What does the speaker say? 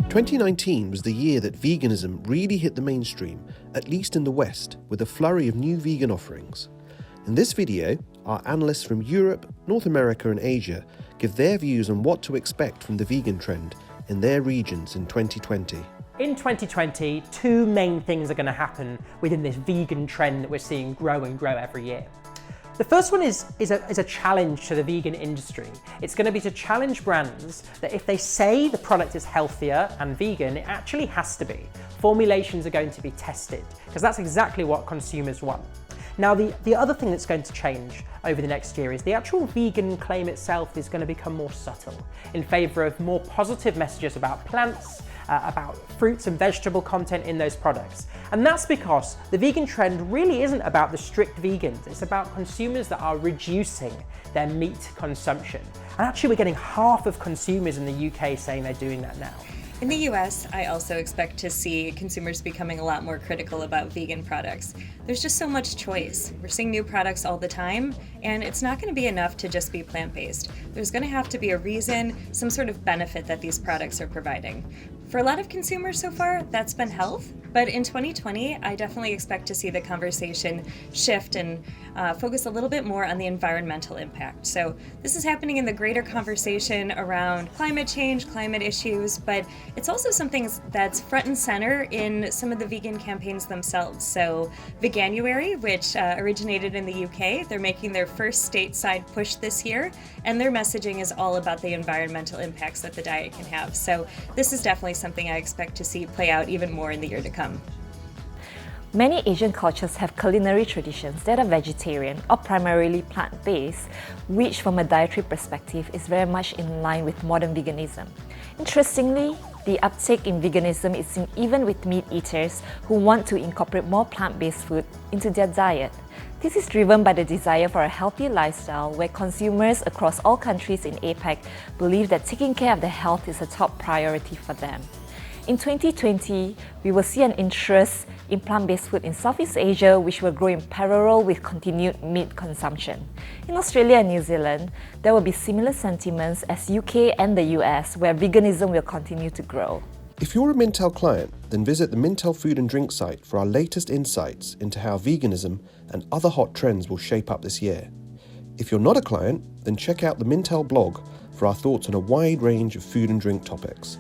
2019 was the year that veganism really hit the mainstream, at least in the West, with a flurry of new vegan offerings. In this video, our analysts from Europe, North America and Asia give their views on what to expect from the vegan trend in their regions in 2020. In 2020, two main things are going to happen within this vegan trend that we're seeing grow and grow every year. The first one is a challenge to the vegan industry. It's going to be to challenge brands that if they say the product is healthier and vegan, it actually has to be. Formulations are going to be tested, because that's exactly what consumers want. Now, the other thing that's going to change over the next year is the actual vegan claim itself is going to become more subtle in favour of more positive messages about plants, about fruits and vegetable content in those products. And that's because the vegan trend really isn't about the strict vegans, it's about consumers that are reducing their meat consumption. And actually we're getting half of consumers in the UK saying they're doing that now. In the US, I also expect to see consumers becoming a lot more critical about vegan products. There's just so much choice. We're seeing new products all the time, and it's not going to be enough to just be plant-based. There's going to have to be a reason, some sort of benefit that these products are providing. For a lot of consumers so far, that's been health, but in 2020, I definitely expect to see the conversation shift and focus a little bit more on the environmental impact. So this is happening in the greater conversation around climate change, climate issues, but it's also something that's front and center in some of the vegan campaigns themselves. So Veganuary, which originated in the UK, they're making their first stateside push this year, and their messaging is all about the environmental impacts that the diet can have. So this is definitely something I expect to see play out even more in the year to come. Many Asian cultures have culinary traditions that are vegetarian or primarily plant-based, which from a dietary perspective is very much in line with modern veganism. Interestingly, the uptake in veganism is seen even with meat eaters who want to incorporate more plant-based food into their diet. This is driven by the desire for a healthy lifestyle where consumers across all countries in APAC believe that taking care of their health is a top priority for them. In 2020, we will see an interest in plant-based food in Southeast Asia, which will grow in parallel with continued meat consumption. In Australia and New Zealand, there will be similar sentiments as UK and the US, where veganism will continue to grow. If you're a Mintel client, then visit the Mintel Food and Drink site for our latest insights into how veganism and other hot trends will shape up this year. If you're not a client, then check out the Mintel blog for our thoughts on a wide range of food and drink topics.